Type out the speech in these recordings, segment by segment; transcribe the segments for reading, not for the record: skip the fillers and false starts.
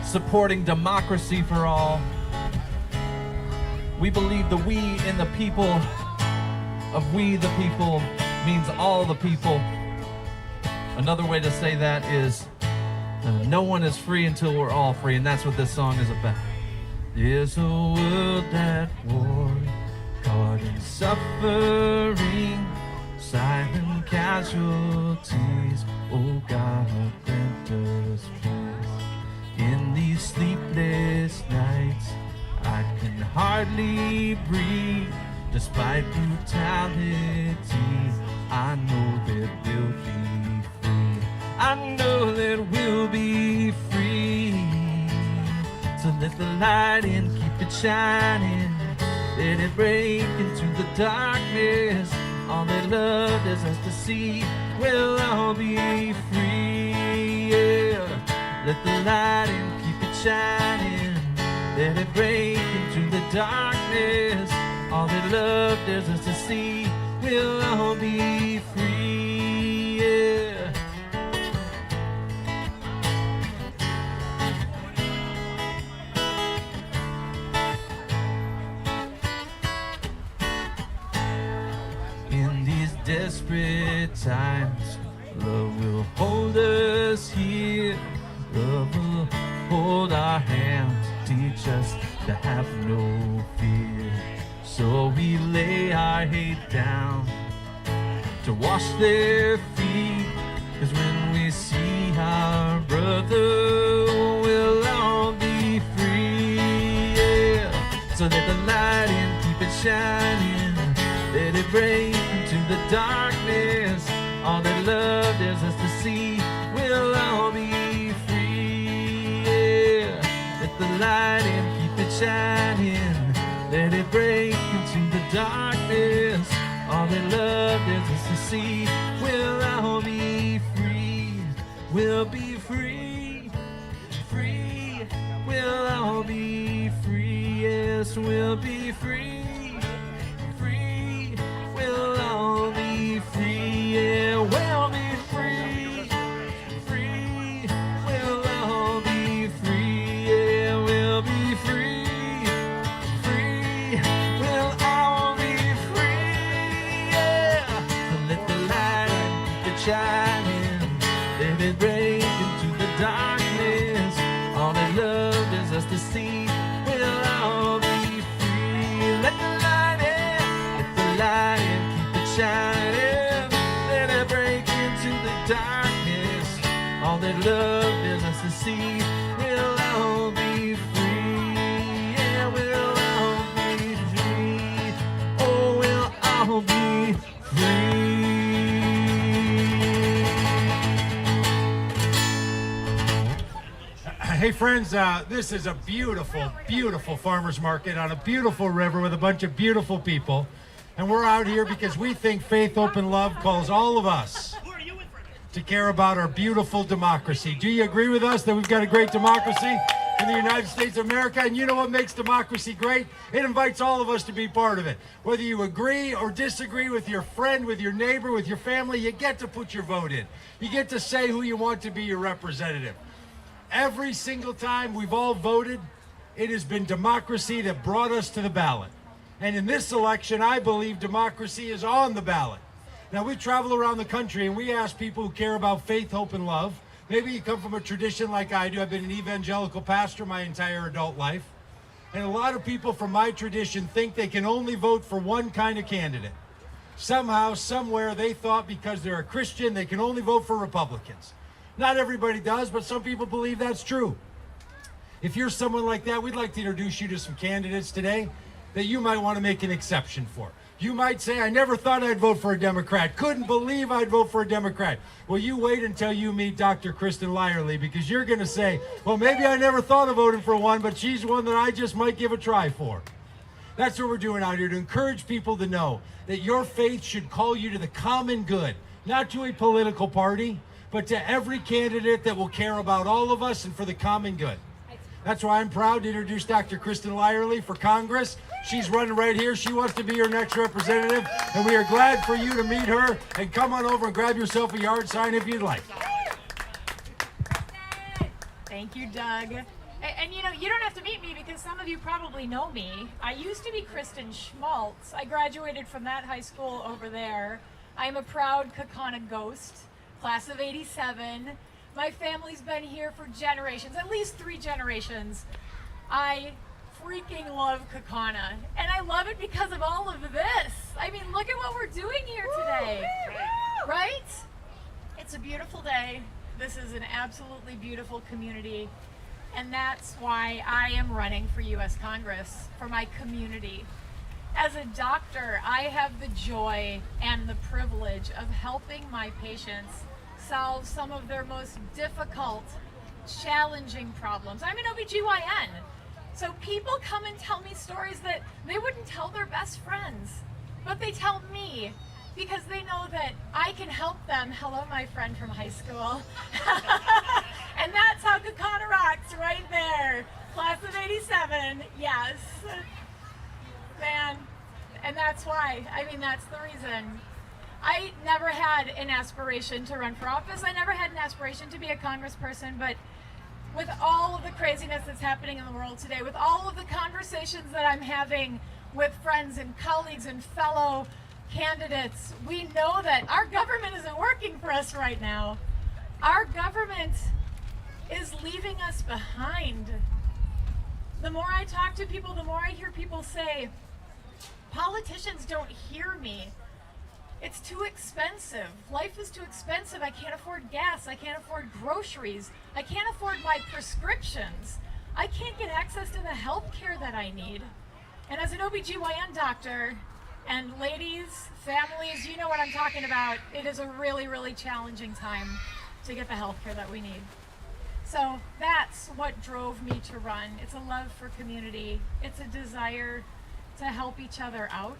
supporting democracy for all. We believe the we in the people of we the people means all the people. Another way to say that is no one is free until we're all free, and that's what this song is about. There's a world at war, caught in suffering, silent casualties. Oh God, grant us peace. In these sleepless nights, I can hardly breathe. Despite brutality, I know that we'll be free. I know that we'll be free. So let the light in, keep it shining. Let it break into the darkness. All that love is us to see. We'll all be free. Yeah. Let the light in, keep it shining. Let it break into the darkness. All that love there's us to see, we'll all be free, yeah. In these desperate times, love will hold us here. Love will hold our hands, teach us to have no fear. So we lay our hate down to wash their feet. 'Cause when we see our brother, we'll all be free, yeah. So let the light in, keep it shining. Let it break into the darkness. All that love there's us to see, we'll all be free, yeah. Let the light in, keep it shining. Let it break into the darkness. All that love there's us to see. We'll all be free. We'll be free. Free. We'll all be free. Yes, we'll be free. Free. We'll all be free. Yeah, we'll be free. Free. We'll all be free. Yeah, we'll be free. Shining, let it break into the darkness. All that love is us to see. We'll all be free. Let the light in, keep it shining. Let it break into the darkness. All that love is us to see. We'll all be free. Yeah, we'll all be free. Oh, we'll all be free. Hey friends, this is a beautiful, beautiful farmer's market on a beautiful river with a bunch of beautiful people. And we're out here because we think faith, hope, and love calls all of us to care about our beautiful democracy. Do you agree with us that we've got a great democracy in the United States of America? And you know what makes democracy great? It invites all of us to be part of it. Whether you agree or disagree with your friend, with your neighbor, with your family, you get to put your vote in. You get to say who you want to be your representative. Every single time we've all voted, it has been democracy that brought us to the ballot. And in this election, I believe democracy is on the ballot. Now, we travel around the country and we ask people who care about faith, hope, and love. Maybe you come from a tradition like I do. I've been an evangelical pastor my entire adult life. And a lot of people from my tradition think they can only vote for one kind of candidate. Somehow, somewhere, they thought because they're a Christian, they can only vote for Republicans. Not everybody does, but some people believe that's true. If you're someone like that, we'd like to introduce you to some candidates today that you might want to make an exception for. You might say, I never thought I'd vote for a Democrat. Couldn't believe I'd vote for a Democrat. Well, you wait until you meet Dr. Kristin Lyerly, because you're going to say, well, maybe I never thought of voting for one, but she's one that I just might give a try for. That's what we're doing out here, to encourage people to know that your faith should call you to the common good, not to a political party, but to every candidate that will care about all of us and for the common good. That's why I'm proud to introduce Dr. Kristin Lyerly for Congress. She's running right here. She wants to be your next representative, and we are glad for you to meet her. And come on over and grab yourself a yard sign if you'd like. Thank you, Doug. And you know, you don't have to meet me because some of you probably know me. I used to be Kristin Schmaltz. I graduated from that high school over there. I'm a proud Kaukauna ghost, class of '87. My family's been here for generations, at least 3 generations. I freaking love Kaukauna, and I love it because of all of this. I mean, look at what we're doing here today, right? It's a beautiful day. This is an absolutely beautiful community, and that's why I am running for U.S. Congress, for my community. As a doctor, I have the joy and the privilege of helping my patients solve some of their most difficult, challenging problems. I'm an OBGYN, so people come and tell me stories that they wouldn't tell their best friends, but they tell me because they know that I can help them. Hello, my friend from high school. And that's how Kaukauna rocks right there. Class of '87, yes. Man, and that's why, I mean, that's the reason. I never had an aspiration to run for office. I never had an aspiration to be a congressperson, but with all of the craziness that's happening in the world today, with all of the conversations that I'm having with friends and colleagues and fellow candidates, we know that our government isn't working for us right now. Our government is leaving us behind. The more I talk to people, the more I hear people say, politicians don't hear me. It's too expensive. Life is too expensive. I can't afford gas. I can't afford groceries. I can't afford my prescriptions. I can't get access to the health care that I need. And as an OBGYN doctor, and ladies, families, you know what I'm talking about. It is a really, really challenging time to get the health care that we need. So that's what drove me to run. It's a love for community. It's a desire to help each other out,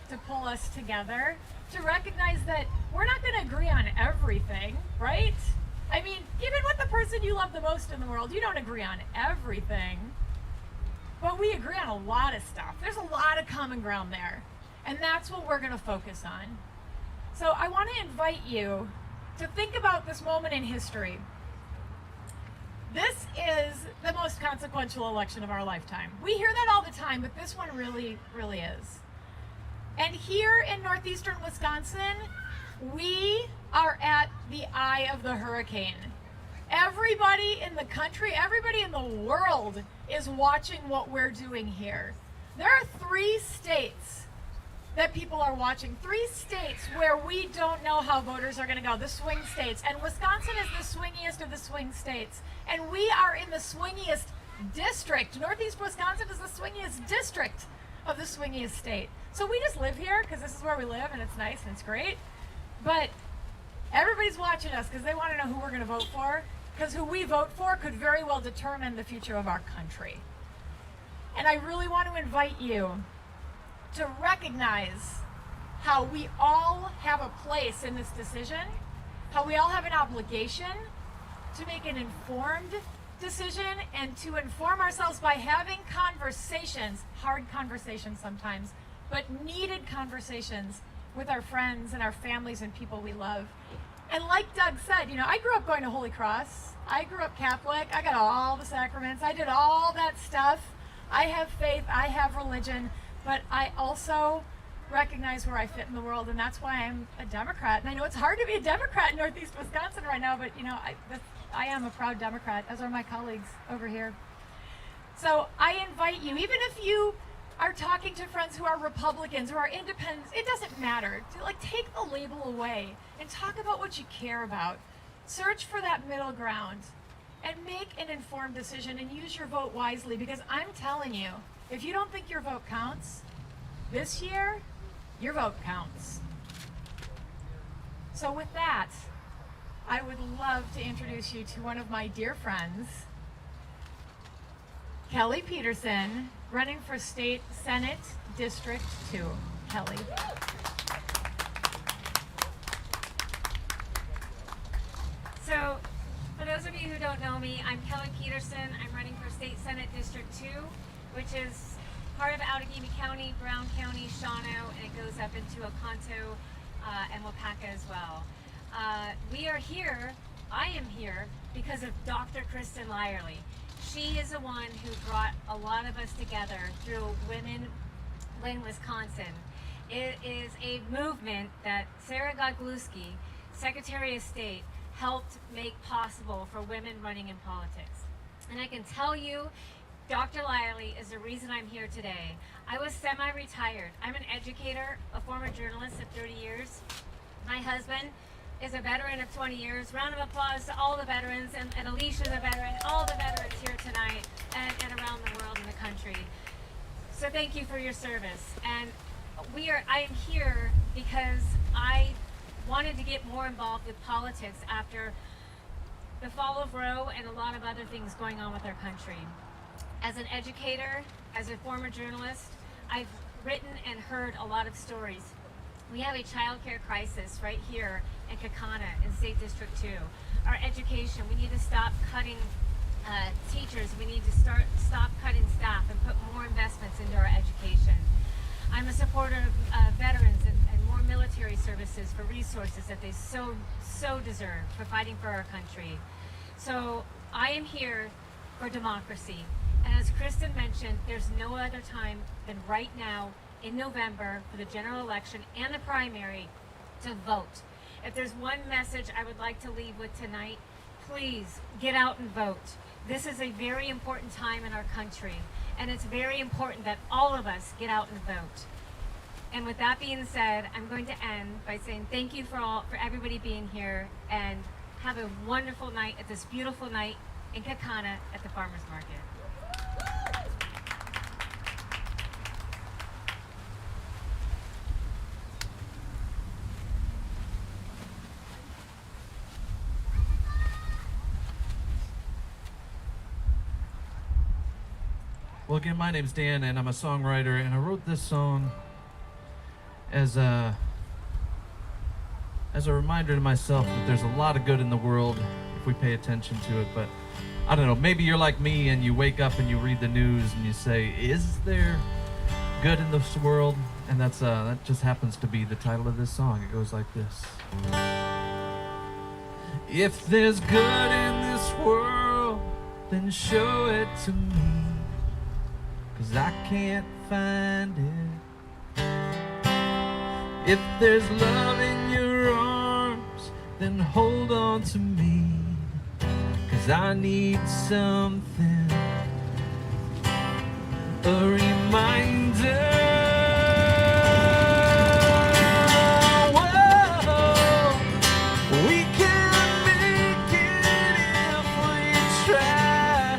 to pull us together, to recognize that we're not going to agree on everything, right? I mean, even with the person you love the most in the world, you don't agree on everything, but we agree on a lot of stuff. There's a lot of common ground there, and that's what we're going to focus on. So I want to invite you to think about this moment in history. This is the most consequential election of our lifetime. We hear that all the time, but this one really, really is. And here in northeastern Wisconsin, we are at the eye of the hurricane. Everybody in the country, everybody in the world is watching what we're doing here. There are 3 states that people are watching, 3 states where we don't know how voters are going to go, the swing states. And Wisconsin is the swingiest of the swing states. And we are in the swingiest district. Northeast Wisconsin is the swingiest district of the swingiest state. So we just live here because this is where we live and it's nice and it's great. But everybody's watching us because they want to know who we're going to vote for, because who we vote for could very well determine the future of our country. And I really want to invite you to recognize how we all have a place in this decision, how we all have an obligation to make an informed decision and to inform ourselves by having conversations, hard conversations sometimes, but needed conversations with our friends and our families and people we love. And like Doug said, you know, I grew up going to Holy Cross. I grew up Catholic. I got all the sacraments. I did all that stuff. I have faith. I have religion. But I also recognize where I fit in the world, and that's why I'm a Democrat. And I know it's hard to be a Democrat in Northeast Wisconsin right now, but you know, I am a proud Democrat, as are my colleagues over here. So I invite you, even if you are talking to friends who are Republicans, who are independents, it doesn't matter. Like, take the label away and talk about what you care about. Search for that middle ground and make an informed decision and use your vote wisely, because I'm telling you, if you don't think your vote counts, this year, your vote counts. So with that, I would love to introduce you to one of my dear friends, Kelly Peterson, running for State Senate District 2. Kelly. So, for those of you who don't know me, I'm Kelly Peterson. I'm running for State Senate District 2, which is part of Outagamie County, Brown County, Shawano, and it goes up into Oconto and Wapaka as well. We are here I am here because of Dr. Kristin Lyerly. She is the one who brought a lot of us together through Women Win Wisconsin. It is a movement that Sarah Godlewski, Secretary of State, helped make possible for women running in politics. And I can tell you, Dr. Lyerly is the reason I'm here today. I was semi-retired. I'm an educator, a former journalist of 30 years. My husband is a veteran of 20 years. Round of applause to all the veterans, and Alicia's a veteran, all the veterans here tonight and around the world and the country. So thank you for your service. And I am here because I wanted to get more involved with politics after the fall of Roe and a lot of other things going on with our country. As an educator, as a former journalist, I've written and heard a lot of stories. We have a child care crisis right here in Kaukauna in State District 2. Our education, we need to stop cutting teachers. We need to stop cutting staff and put more investments into our education. I'm a supporter of veterans and more military services for resources that they so deserve for fighting for our country. So I am here for democracy. And as Kristin mentioned, there's no other time than right now in November for the general election and the primary to vote. If there's one message I would like to leave with tonight, please get out and vote. This is a very important time in our country, and it's very important that all of us get out and vote. And with that being said, I'm going to end by saying thank you for everybody being here, and have a wonderful night at this beautiful night in Kaukauna at the Farmers Market. Well, again, my name's Dan, and I'm a songwriter, and I wrote this song as a reminder to myself that there's a lot of good in the world if we pay attention to it. But I don't know, maybe you're like me and you wake up and you read the news and you say, is there good in this world? And that just happens to be the title of this song. It goes like this. If there's good in this world, then show it to me, 'cause I can't find it. If there's love in your arms, then hold on to me, 'cause I need something, a reminder. Whoa, we can make it if we try.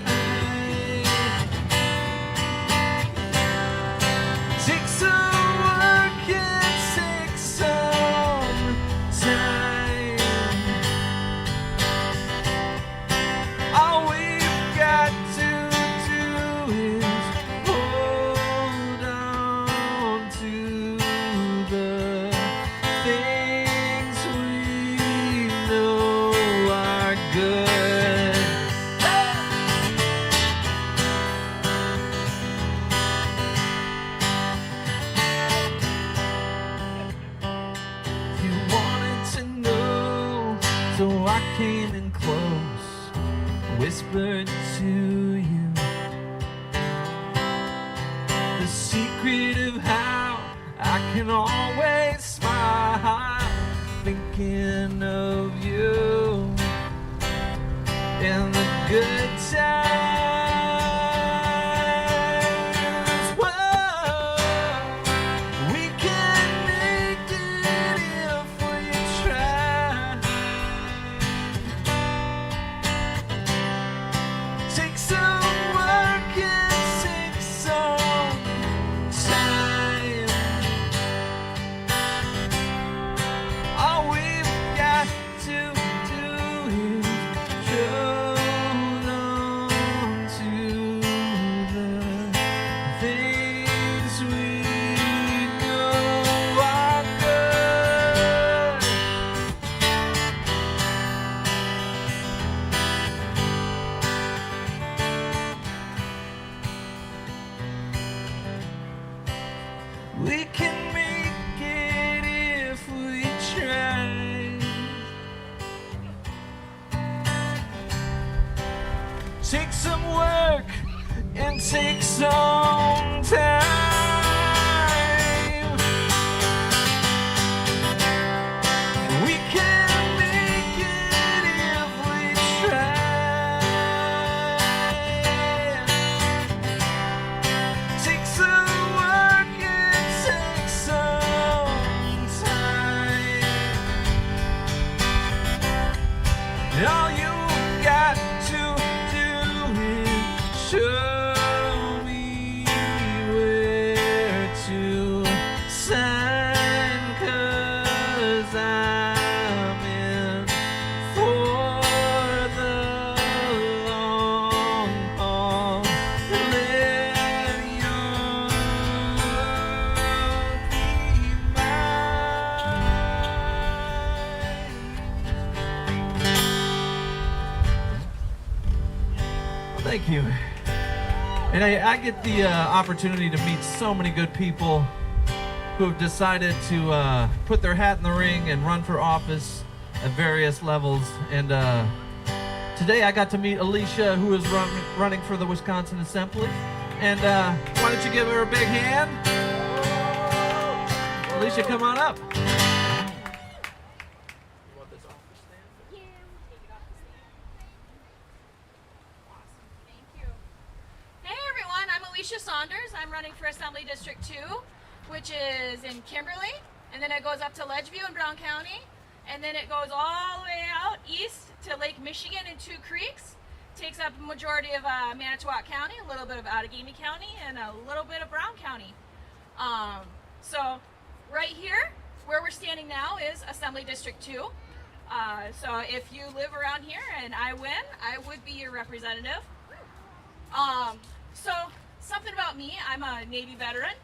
Take some work and take some time. All we've got to do is hold on to the things we know are good. You wanted to know, so I came in close, whispered to you the secret of how I can always smile, thinking of you in the good times. Whoa, we can make it if we try. Take some work and take some time. All we've got to do is hold some work and takes some time. We can make it if we try. Take some work and take some time. And all you got to do is show me where to sign, 'cause I'm in for the long haul. Let your be mine. Thank you. And I get the opportunity to meet so many good people who have decided to put their hat in the ring and run for office at various levels. And today I got to meet Alicia, who is running for the Wisconsin Assembly. And why don't you give her a big hand? Alicia, come on up. Hey everyone, I'm Alicia Saunders. I'm running for Assembly District 2, which is in Kimberly, and then it goes up to Ledgeview in Brown County, and then it goes all the way out east to Lake Michigan and Two Creeks. Takes up a majority of Manitowoc County, a little bit of Outagamie County, and a little bit of Brown County. So right here, where we're standing now, is Assembly District 2. So if you live around here and I win, I would be your representative. So something about me, I'm a Navy veteran.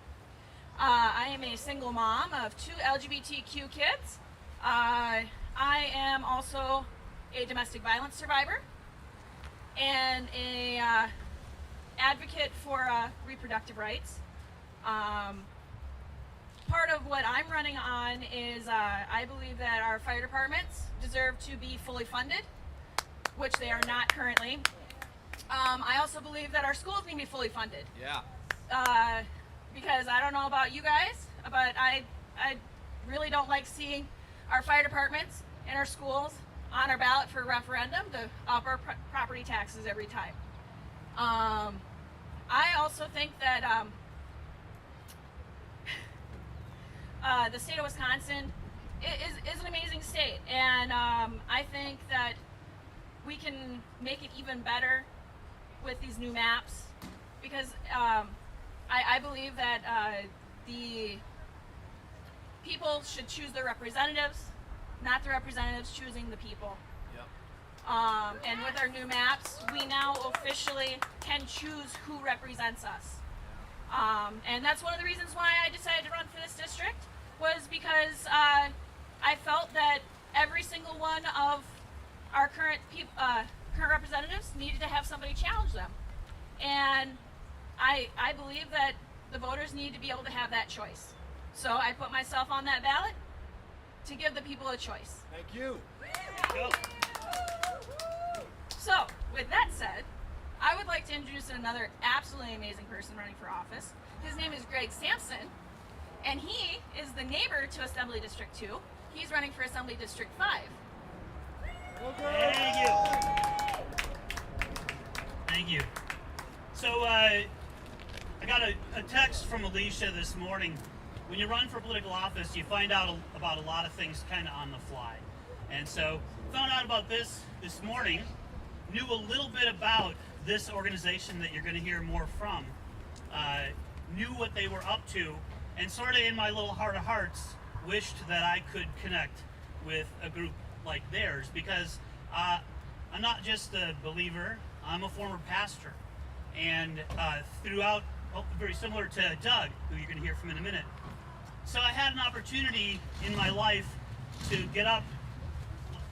I am a single mom of 2 LGBTQ kids. I am also a domestic violence survivor and a advocate for reproductive rights. Part of what I'm running on is I believe that our fire departments deserve to be fully funded, which they are not currently. I also believe that our schools need to be fully funded. Yeah. Because I don't know about you guys, but I really don't like seeing our fire departments and our schools on our ballot for a referendum to up our property taxes every time. I also think that the state of Wisconsin is an amazing state, and I think that we can make it even better with these new maps, because I believe that the people should choose their representatives, not the representatives choosing the people. Yep. And with our new maps, we now officially can choose who represents us. And that's one of the reasons why I decided to run for this district, was because I felt that every single one of our current representatives needed to have somebody challenge them. And I believe that the voters need to be able to have that choice. So I put myself on that ballot to give the people a choice. Thank you. So, with that said, I would like to introduce another absolutely amazing person running for office. His name is Greg Sampson, and he is the neighbor to Assembly District 2. He's running for Assembly District 5. Thank you. Thank you. So I got a text from Alicia this morning. When you run for political office, you find out about a lot of things kind of on the fly. And so found out about this morning, knew a little bit about this organization that you're going to hear more from, knew what they were up to, and sort of in my little heart of hearts wished that I could connect with a group like theirs, because I'm not just a believer, I'm a former pastor. And throughout, very similar to Doug, who you're going to hear from in a minute. So I had an opportunity in my life to get up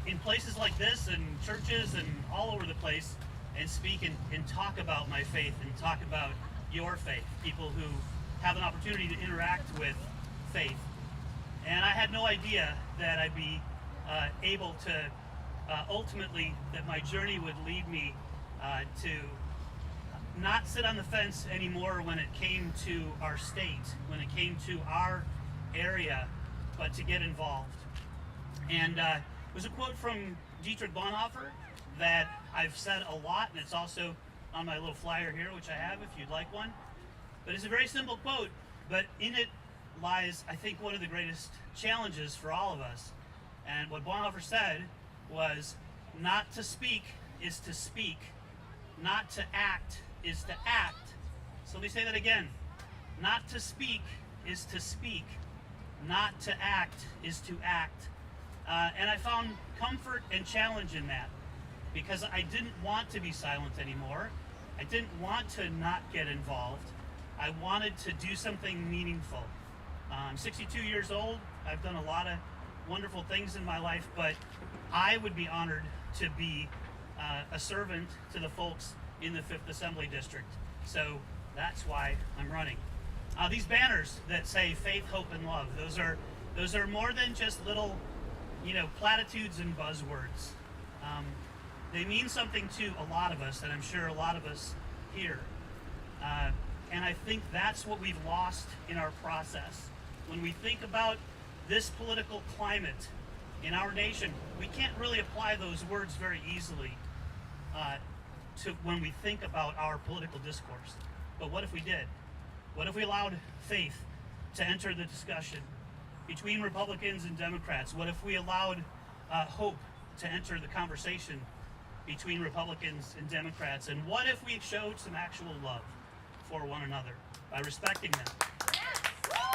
in places like this and churches and all over the place and speak and talk about my faith and talk about your faith, people who have an opportunity to interact with faith. And I had no idea that I'd be able to ultimately, that my journey would lead me to not sit on the fence anymore when it came to our state, when it came to our area, but to get involved. And it was a quote from Dietrich Bonhoeffer that I've said a lot, and it's also on my little flyer here, which I have if you'd like one. But it's a very simple quote, but in it lies, I think, one of the greatest challenges for all of us. And what Bonhoeffer said was, not to speak is to speak, not to act is to act. So let me say that again. Not to speak is to speak, not to act is to act. And I found comfort and challenge in that, because I didn't want to be silent anymore. I didn't want to not get involved. I wanted to do something meaningful. I'm 62 years old. I've done a lot of wonderful things in my life, but I would be honored to be a servant to the folks in the 5th Assembly District. So that's why I'm running. These banners that say faith, hope, and love, those are more than just little, platitudes and buzzwords. They mean something to a lot of us, and I'm sure a lot of us here. And I think that's what we've lost in our process. When we think about this political climate in our nation, we can't really apply those words very easily to when we think about our political discourse. But what if we did? What if we allowed faith to enter the discussion between Republicans and Democrats? What if we allowed hope to enter the conversation between Republicans and Democrats? And what if we showed some actual love for one another by respecting them?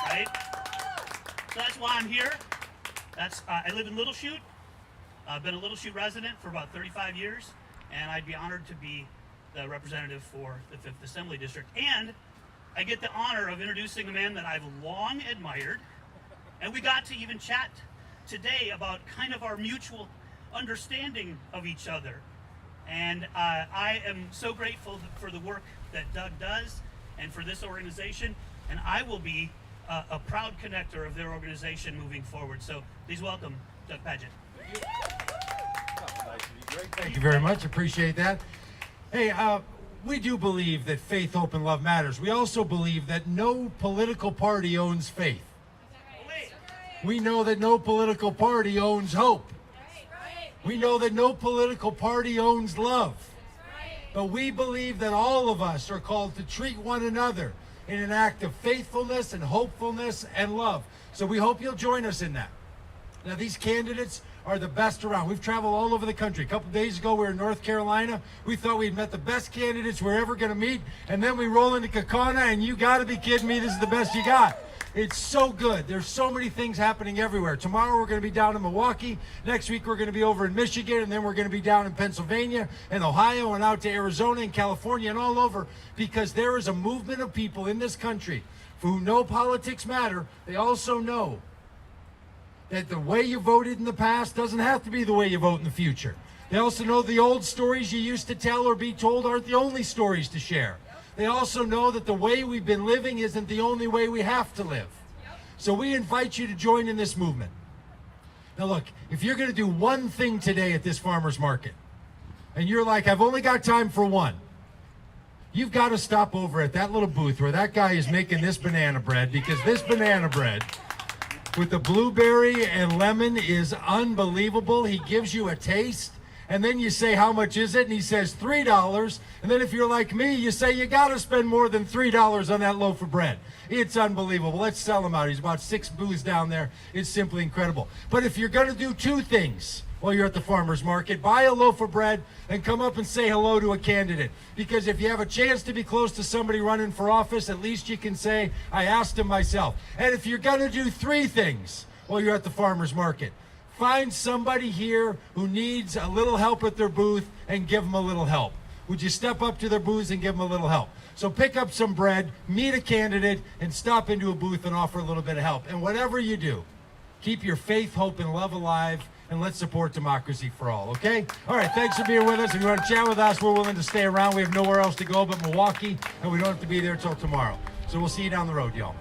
Right? So that's why I'm here. I live in Little Chute. I've been a Little Chute resident for about 35 years, and I'd be honored to be the representative for the 5th Assembly District. And I get the honor of introducing a man that I've long admired, and we got to even chat today about kind of our mutual understanding of each other. And I am so grateful for the work that Doug does and for this organization, and I will be a proud connector of their organization moving forward. So please welcome Doug Paget. Thank you very much. Appreciate that. Hey, we do believe that faith, hope, and love matters. We also believe that no political party owns faith. We know that no political party owns hope. We know that no political party owns love. But we believe that all of us are called to treat one another in an act of faithfulness and hopefulness and love. So we hope you'll join us in that. Now, these candidates are the best around. We've traveled all over the country. A couple days ago, we were in North Carolina. We thought we'd met the best candidates we're ever going to meet. And then we roll into Kaukauna, and you got to be kidding me. This is the best you got. It's so good. There's so many things happening everywhere. Tomorrow we're going to be down in Milwaukee. Next week we're going to be over in Michigan, and then we're going to be down in Pennsylvania and Ohio and out to Arizona and California and all over, because there is a movement of people in this country who know politics matter. They also know that the way you voted in the past doesn't have to be the way you vote in the future. They also know the old stories you used to tell or be told aren't the only stories to share. They also know that the way we've been living isn't the only way we have to live. So we invite you to join in this movement. Now look, if you're going to do one thing today at this farmer's market, and you're like, I've only got time for one, you've got to stop over at that little booth where that guy is making this banana bread, because this banana bread with the blueberry and lemon is unbelievable. He gives you a taste, and then you say, how much is it? And he says $3. And then if you're like me, you say, you got to spend more than $3 on that loaf of bread. It's unbelievable. Let's sell him out. He's about 6 booths down there. It's simply incredible. But if you're going to do two things while you're at the farmer's market, buy a loaf of bread and come up and say hello to a candidate. Because if you have a chance to be close to somebody running for office, at least you can say, I asked him myself. And if you're going to do three things while you're at the farmer's market, find somebody here who needs a little help at their booth and give them a little help. Would you step up to their booths and give them a little help? So pick up some bread, meet a candidate, and stop into a booth and offer a little bit of help. And whatever you do, keep your faith, hope, and love alive, and let's support democracy for all, okay? All right, thanks for being with us. If you want to chat with us, we're willing to stay around. We have nowhere else to go but Milwaukee, and we don't have to be there till tomorrow. So we'll see you down the road, y'all.